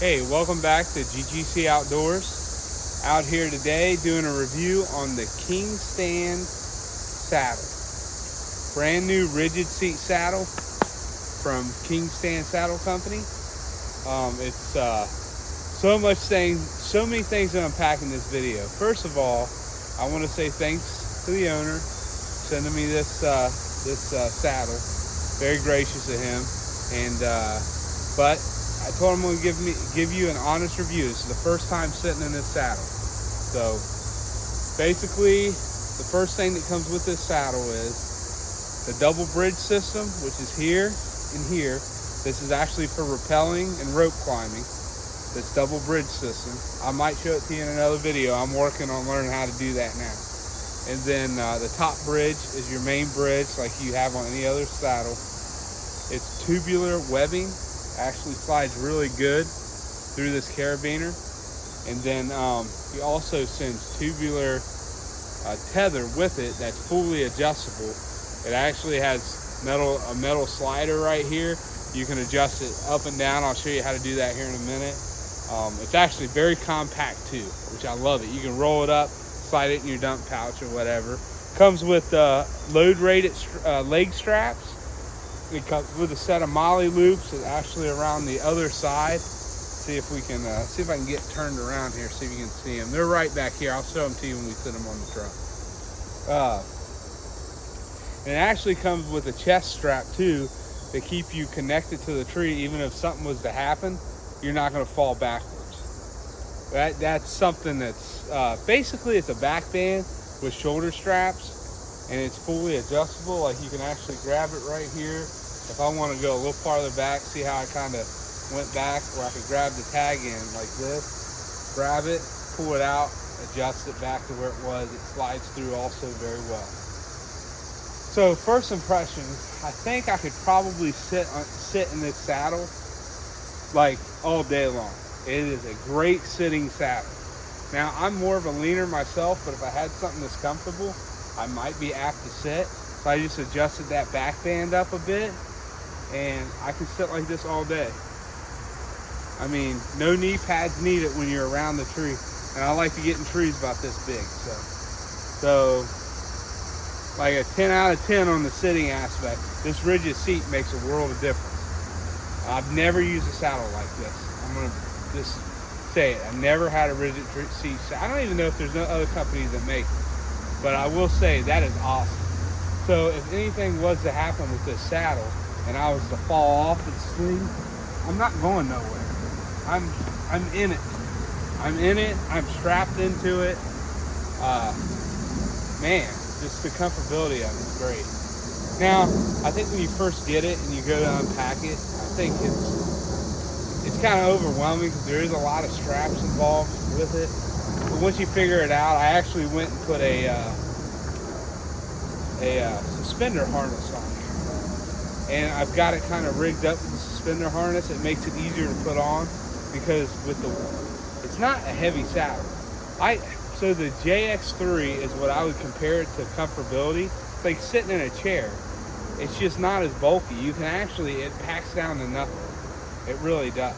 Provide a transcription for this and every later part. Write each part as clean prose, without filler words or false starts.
Hey, welcome back to GGC Outdoors. Out here today doing a review on the King Stand saddle. Brand new rigid seat saddle from King Stand Saddle Company. It's so many things to unpack in this video. First of all, I want to say thanks to the owner sending me this saddle. Very gracious of him, but I told him I'm going to give you an honest review. This is the first time sitting in this saddle. So basically, the first thing that comes with this saddle is the double bridge system, which is here and here. This is actually for rappelling and rope climbing, this double bridge system. I might show it to you in another video. I'm working on learning how to do that now. And then the top bridge is your main bridge like you have on any other saddle. It's tubular webbing. Actually slides really good through this carabiner. And then he also sends tubular tether with it that's fully adjustable. It actually has a metal slider right here. You can adjust it up and down. I'll show you how to do that here in a minute. It's actually very compact too, which I love it. You can roll it up, slide it in your dump pouch or whatever. Comes with load rated leg straps. It comes with a set of molly loops that's actually around the other side. See if we can see if I can get turned around here, see if you can see them. They're right back here. I'll show them to you when we put them on the truck. And it actually comes with a chest strap too to keep you connected to the tree. Even if something was to happen, you're not going to fall backwards. That's something that's basically it's a back band with shoulder straps, and it's fully adjustable. Like you can actually grab it right here. If I want to go a little farther back, see how I kind of went back, where I could grab the tag in like this, grab it, pull it out, adjust it back to where it was. It slides through also very well. So first impressions, I think I could probably sit in this saddle like all day long. It is a great sitting saddle. Now I'm more of a leaner myself, but if I had something that's comfortable, I might be apt to sit. So I just adjusted that back band up a bit, and I can sit like this all day. I mean, no knee pads needed when you're around the tree. And I like to get in trees about this big. So like a 10 out of 10 on the sitting aspect. This rigid seat makes a world of difference. I've never used a saddle like this. I'm gonna just say it. I've never had a rigid seat. I don't even know if there's no other companies that make it. But I will say that is awesome. So if anything was to happen with this saddle and I was to fall off and swing, I'm not going nowhere. I'm in it. I'm in it. I'm strapped into it. Man, just the comfortability of it is great. Now, I think when you first get it and you go to unpack it, I think it's kind of overwhelming because there is a lot of straps involved with it. But once you figure it out, I actually went and put a suspender harness on here. And I've got it kind of rigged up with the suspender harness. It makes it easier to put on because it's not a heavy saddle. So the JX3 is what I would compare it to Comfortability. It's like sitting in a chair. It's just not as bulky. You can actually, it packs down to nothing. It really does.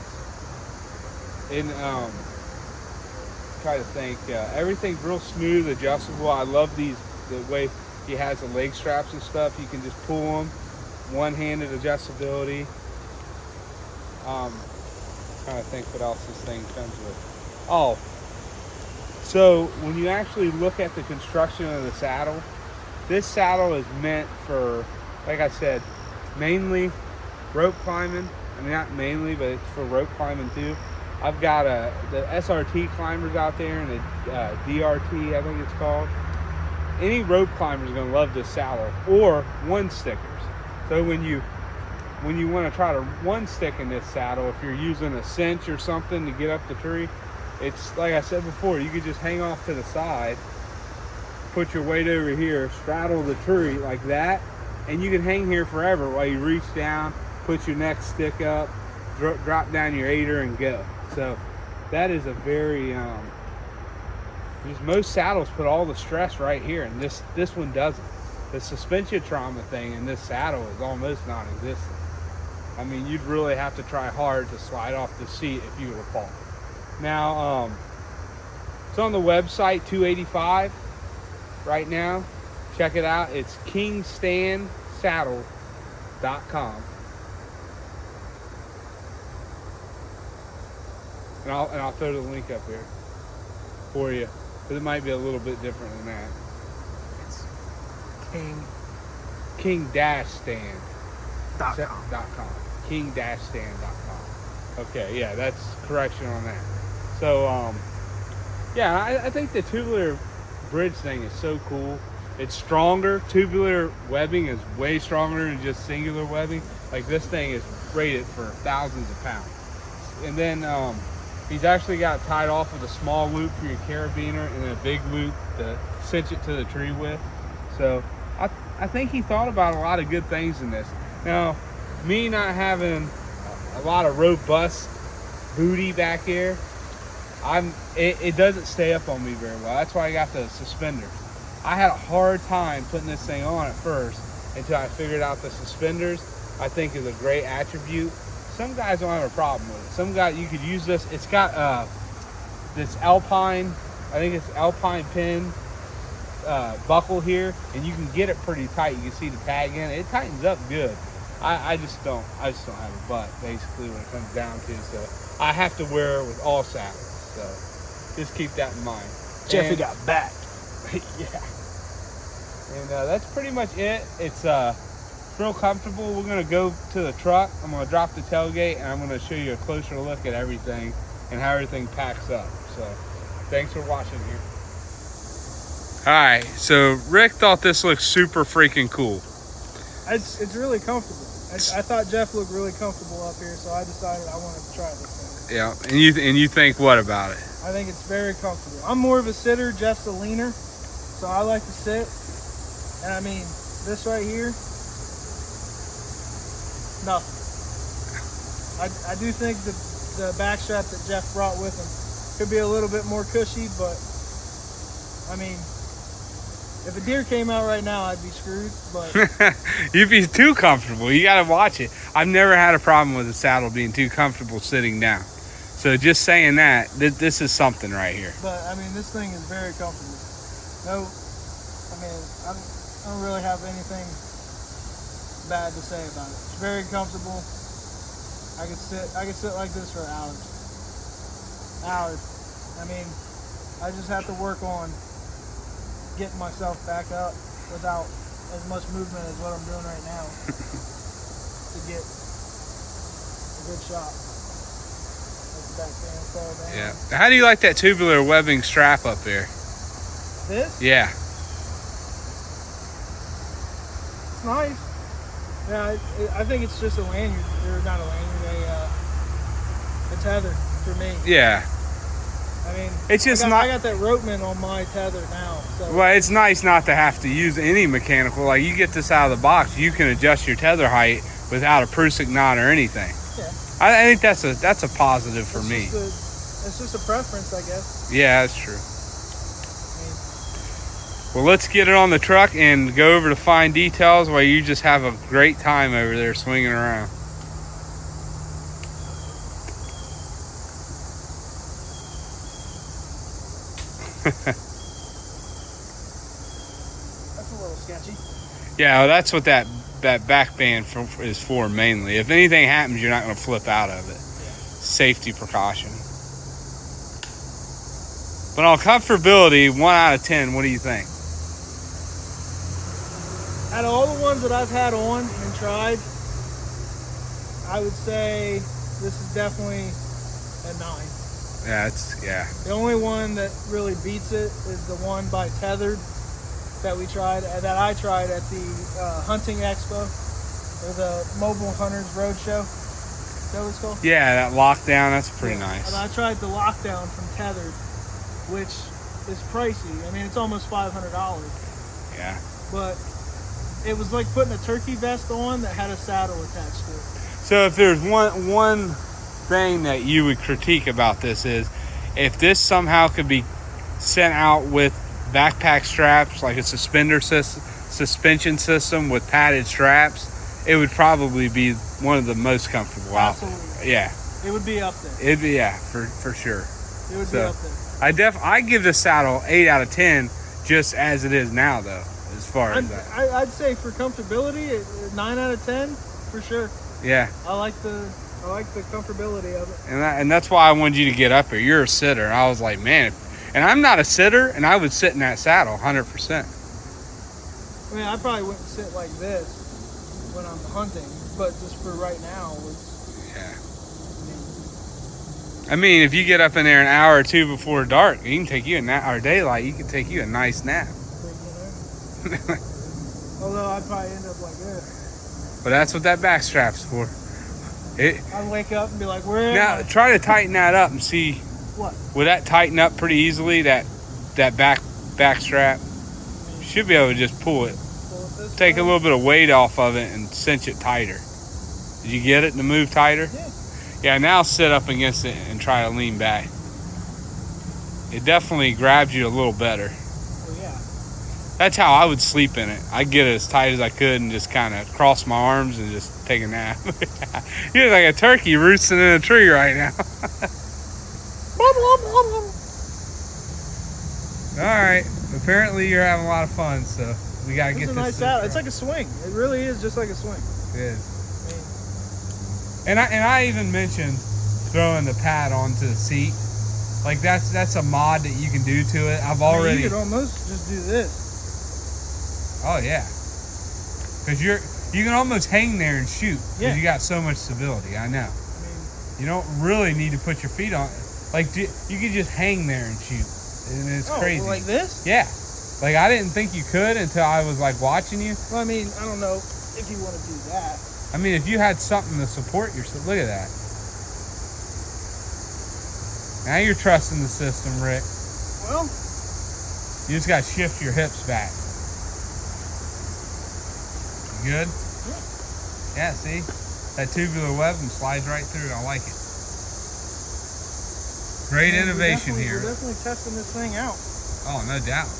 And try to think, everything's real smooth, adjustable. I love the way he has the leg straps and stuff. You can just pull them, one-handed adjustability. Trying to think what else this thing comes with. Oh, so when you actually look at the construction of the saddle, this saddle is meant for, like I said, mainly rope climbing. I mean, not mainly, but it's for rope climbing too. I've got the SRT climbers out there and the DRT, I think it's called. Any rope climber is going to love this saddle, or one stickers. So when you want to try to one stick in this saddle, if you're using a cinch or something to get up the tree, it's like I said before, you could just hang off to the side, put your weight over here, straddle the tree like that, and you can hang here forever while you reach down, put your next stick up, drop down your aider and go. So that is a very because most saddles put all the stress right here, and this one doesn't. The suspension trauma thing in this saddle is almost non-existent. I mean, you'd really have to try hard to slide off the seat if you were to fall. Now, it's on the website, $285 right now. Check it out. It's kingstandsaddle.com. And I'll throw the link up here for you, but it might be a little bit different than that. It's king-stand.com. king-stand.com. Okay, yeah, that's correction on that. So, yeah, I think the tubular bridge thing is so cool. It's stronger. Tubular webbing is way stronger than just singular webbing. Like, this thing is rated for thousands of pounds. And then he's actually got it tied off with a small loop for your carabiner and then a big loop to cinch it to the tree with. So I think he thought about a lot of good things in this. Now, me not having a lot of robust booty back here, it doesn't stay up on me very well. That's why I got the suspenders. I had a hard time putting this thing on at first until I figured out the suspenders. I think is a great attribute. Some guys don't have a problem with it. Some guys, you could use this. It's got this Alpine, I think it's Alpine pin buckle here, and you can get it pretty tight. You can see the tag in it. It tightens up good. I just don't have a butt, basically, when it comes down to it. So I have to wear it with all saddles. So just keep that in mind. Jeffy got back. Yeah. And that's pretty much it. It's real comfortable. We're going to go to the truck. I'm going to drop the tailgate, and I'm going to show you a closer look at everything and how everything packs up. So thanks for watching here. All right, so Rick thought this looked super freaking cool. It's really comfortable. I thought Jeff looked really comfortable up here, so I decided I wanted to try this thing. Yeah, and you think what about it? I think it's very comfortable. I'm more of a sitter, Jeff's a leaner, so I like to sit. And I mean, this right here, nothing. I do think the back strap that Jeff brought with him could be a little bit more cushy, but I mean, if a deer came out right now, I'd be screwed, but you'd be too comfortable. You got to watch it. I've never had a problem with a saddle being too comfortable sitting down. So just saying that, this is something right here. But I mean, this thing is very comfortable. No, I mean, I don't really have anything bad to say about it. It's very comfortable. I could sit like this for hours. I mean, I just have to work on getting myself back up without as much movement as what I'm doing right now to get a good shot. Yeah. How do you like that tubular webbing strap up there? This? Yeah. It's nice. Yeah, I think it's just a lanyard, or not a lanyard, a tether for me. Yeah. I mean, it's just I got that ropeman on my tether now. So. Well, it's nice not to have to use any mechanical. Like, you get this out of the box, you can adjust your tether height without a Prusik knot or anything. Yeah. I think that's a positive for me. It's just a preference, I guess. Yeah, that's true. Well, let's get it on the truck and go over to fine details while you just have a great time over there swinging around. That's a little sketchy. Yeah, well, that's what that back band is for mainly. If anything happens, you're not going to flip out of it. Yeah. Safety precaution. But on comfortability, 1 out of 10, what do you think? Out of all the ones that I've had on and tried, I would say this is definitely a 9. Yeah. The only one that really beats it is the one by Tethered that I tried at the hunting expo, or the Mobile Hunters Roadshow. Is that what it's called? Yeah, that lockdown, that's pretty nice. And I tried the lockdown from Tethered, which is pricey. I mean, it's almost $500. Yeah. But it was like putting a turkey vest on that had a saddle attached to it. So if there's one thing that you would critique about this is, if this somehow could be sent out with backpack straps, like a suspension system with padded straps, it would probably be one of the most comfortable Absolutely. outfits. Yeah. It would be up there. It'd be, yeah, for sure. It would be up there. I give this saddle 8 out of 10 just as it is now, though, as far as that. I'd say for comfortability, 9 out of 10 for sure. Yeah. I like the comfortability of it. And that's why I wanted you to get up here. You're a sitter. I was like, man, and I'm not a sitter, and I would sit in that saddle 100%. I mean, I probably wouldn't sit like this when I'm hunting, but just for right now, yeah. I mean, if you get up in there an hour or two before dark, you can take you a nap, or daylight, you can take you a nice nap. Although I'd probably end up like this. But that's what that back strap's for. I'd wake up and be like, where am now I? try to tighten that up and see. What? Would that tighten up pretty easily? That back strap. You should be able to just pull it. Take a little bit of weight off of it and cinch it tighter. Did you get it to move tighter? Yeah. Yeah, now sit up against it and try to lean back. It definitely grabs you a little better. Oh, yeah. That's how I would sleep in it. I'd get it as tight as I could and just kind of cross my arms and just take a nap. You're like a turkey roosting in a tree right now. All right. Apparently you're having a lot of fun, so we gotta get this. It's a nice saddle. It's like a swing. It really is just like a swing. It is. And I even mentioned throwing the pad onto the seat. Like that's a mod that you can do to it. I've already. You could almost just do this. Oh yeah. Cause you can almost hang there and shoot. Yeah. You got so much stability. I know. You don't really need to put your feet on. Like you could just hang there and shoot, and it's crazy. Like this? Yeah. Like I didn't think you could until I was like watching you. Well, I mean, I don't know if you want to do that. I mean, if you had something to support yourself, look at that. Now you're trusting the system, Rick. Well, you just got to shift your hips back. You good? Yeah. Yeah, see? That tubular webbing slides right through. I like it. Great innovation here. We're definitely testing this thing out. Oh, no doubt.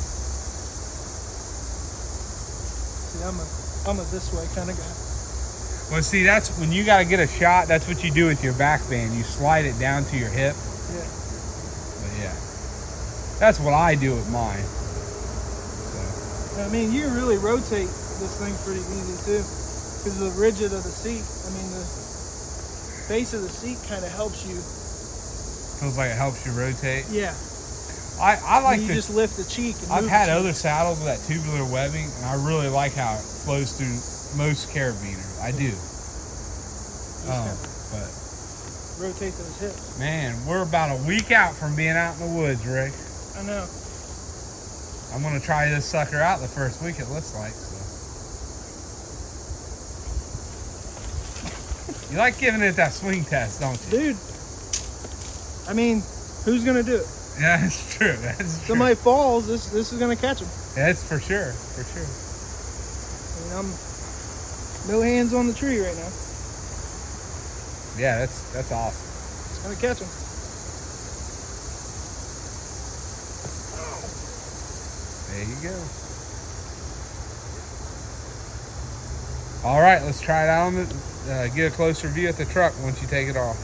See, I'm a this way kind of guy. Well, see, that's when you got to get a shot. That's what you do with your back band. You slide it down to your hip. Yeah. But yeah, that's what I do with mine. So. I mean, you can really rotate this thing pretty easy too, because the ridgid of the seat. I mean, the base of the seat kind of helps you. Feels like it helps you rotate. Yeah. I like you just lift the cheek. And I've had other saddles with that tubular webbing, and I really like how it flows through most carabiners. I do. But rotate those hips. Man, we're about a week out from being out in the woods, Rick. I know. I'm gonna try this sucker out the first week. It looks like so. You like giving it that swing test, don't you? Dude. I mean, who's gonna do it? Yeah, that's true. That's true. Somebody falls, this is gonna catch them. Yeah, it's for sure. For sure. I mean, I'm no hands on the tree right now. Yeah, that's awesome. It's gonna catch them. There you go. All right, let's try it out on get a closer view at the truck once you take it off.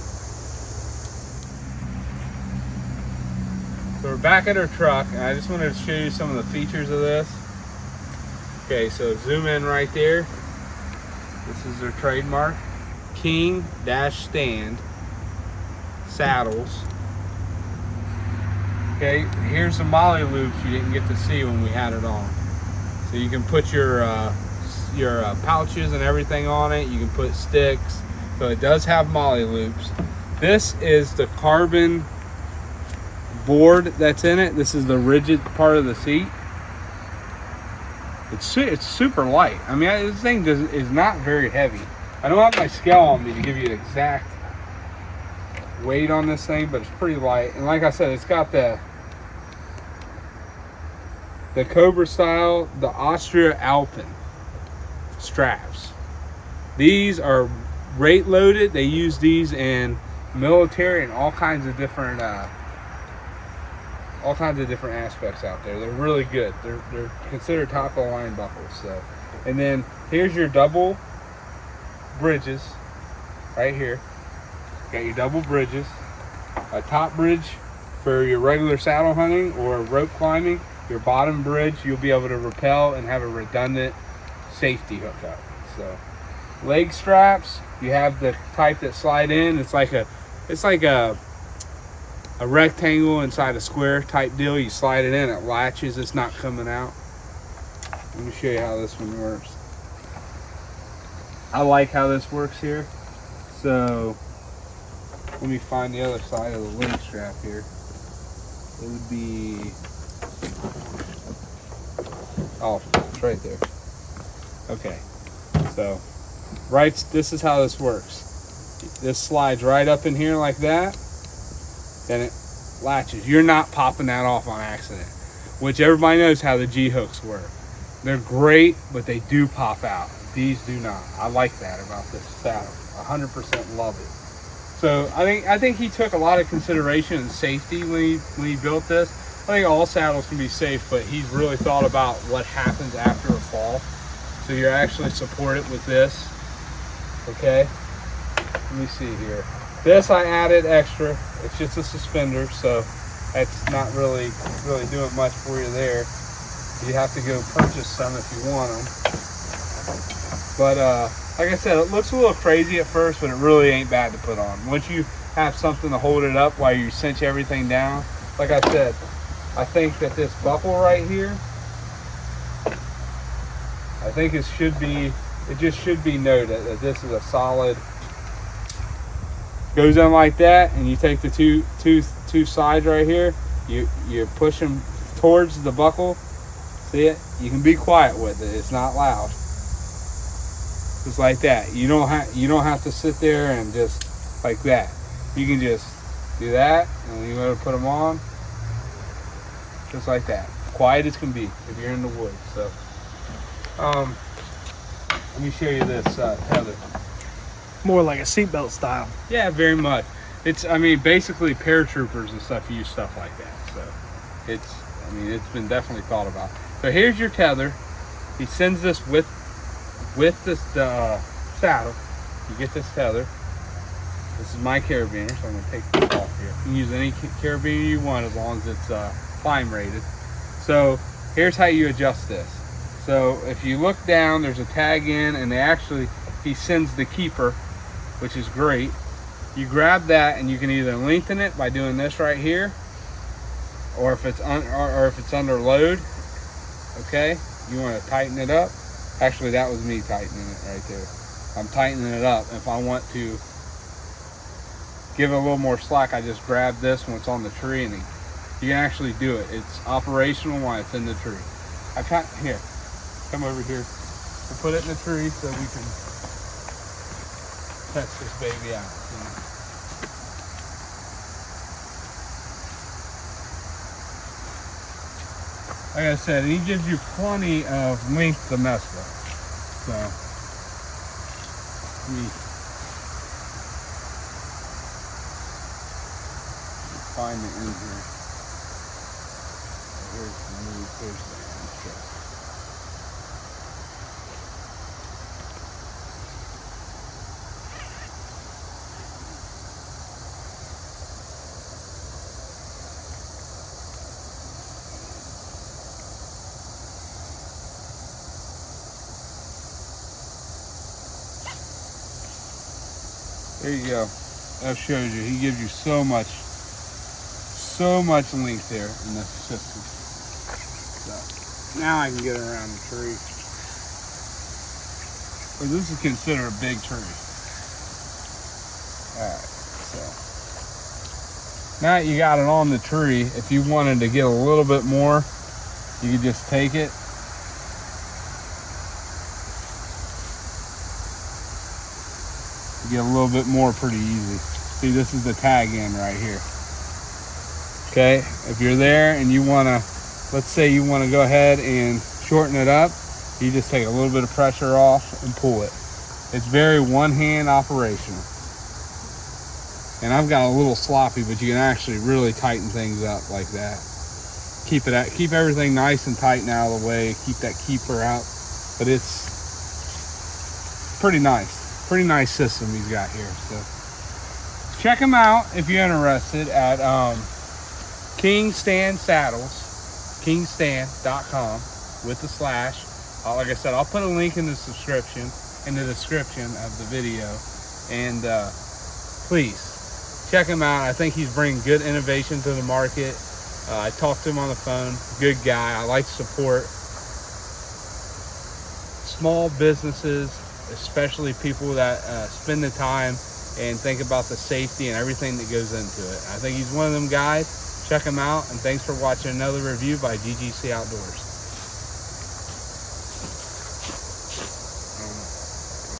So we're back at our truck, and I just wanted to show you some of the features of this. Okay, so zoom in right there. This is their trademark. King-stand saddles. Okay, here's some molly loops you didn't get to see when we had it on. So you can put your pouches and everything on it. You can put sticks. So it does have molly loops. This is the carbon board that's in it. This is the rigid part of the seat. It's super light. I mean, this thing is not very heavy. I don't have my scale on me to give you an exact weight on this thing, but it's pretty light. And like I said, it's got the Cobra style, the Austria Alpen straps. These are rate loaded. They use these in military and all kinds of different aspects out there. They're really good. They're considered top of the line buckles. So, and then here's your double bridges right here. Got your double bridges, a top bridge for your regular saddle hunting or rope climbing. Your bottom bridge, you'll be able to rappel and have a redundant safety hookup. So leg straps, you have the type that slide in. It's like a rectangle inside a square type deal. You slide it in, it latches, it's not coming out. Let me show you how this one works. I like how this works here. So let me find the other side of the leg strap here. It would be, oh, it's right there. Okay, so this is how this works. This slides right up in here like that, then it latches. You're not popping that off on accident, which everybody knows how the G-hooks work. They're great, but they do pop out. These do not. I like that about this saddle. 100% love it. So I think he took a lot of consideration and safety when he built this. I think all saddles can be safe, but he's really thought about what happens after a fall. So you're actually supported with this. Okay. Let me see here. This I added extra. It's just a suspender, so that's not really doing much for you there. You have to go purchase some if you want them. But like I said, it looks a little crazy at first, but it really ain't bad to put on. Once you have something to hold it up while you cinch everything down, like I said, I think that this buckle right here, I think it just should be noted that this is a solid, goes in like that, and you take the two sides right here, you push them towards the buckle. See it? You can be quiet with it. It's not loud. Just like that. You don't have to sit there and just like that. You can just do that, and when you want to put them on, just like that. Quiet as can be if you're in the woods. So, let me show you this tether. More like a seatbelt style. Yeah, very much. I mean, basically paratroopers and stuff use stuff like that. So, it's been definitely thought about. So here's your tether. He sends this with this saddle. You get this tether. This is my carabiner, so I'm going to take this off here. You can use any carabiner you want as long as it's climb rated. So here's how you adjust this. So if you look down, there's a tag in, and he sends the keeper, which is great. You grab that, and you can either lengthen it by doing this right here, or if it's under load. Okay, you want to tighten it up. Actually, that was me tightening it right there. I'm tightening it up. If I want to give it a little more slack, I just grab this when it's on the tree, and you can actually do it. It's operational while it's in the tree. Here, come over here. We'll put it in the tree so we can test this baby out. Like I said, he gives you plenty of length to mess with. So, let me find it in here. Here's the new fish. There you go. That shows you. He gives you so much length there in this system. So now I can get around the tree. Well, this is considered a big tree. Alright, so now that you got it on the tree, if you wanted to get a little bit more, you could just take it. Get a little bit more pretty easy. See, this is the tag end right here. Okay, if you're there and you want to, let's say you want to go ahead and shorten it up, you just take a little bit of pressure off and pull it. It's very one-hand operational. And I've got a little sloppy, but you can actually really tighten things up like that. Keep everything nice and tight and out of the way. Keep that keeper out, but it's pretty nice. pretty nice system he's got here. So check him out if you're interested at King Stand Saddles, kingstand.com with the slash. Like I said, I'll put a link in the description of the video, and please check him out. I think he's bringing good innovation to the market. I talked to him on the phone. Good guy. I like to support small businesses, especially people that spend the time and think about the safety and everything that goes into it. I think he's one of them guys. Check him out, and thanks for watching another review by GGC Outdoors.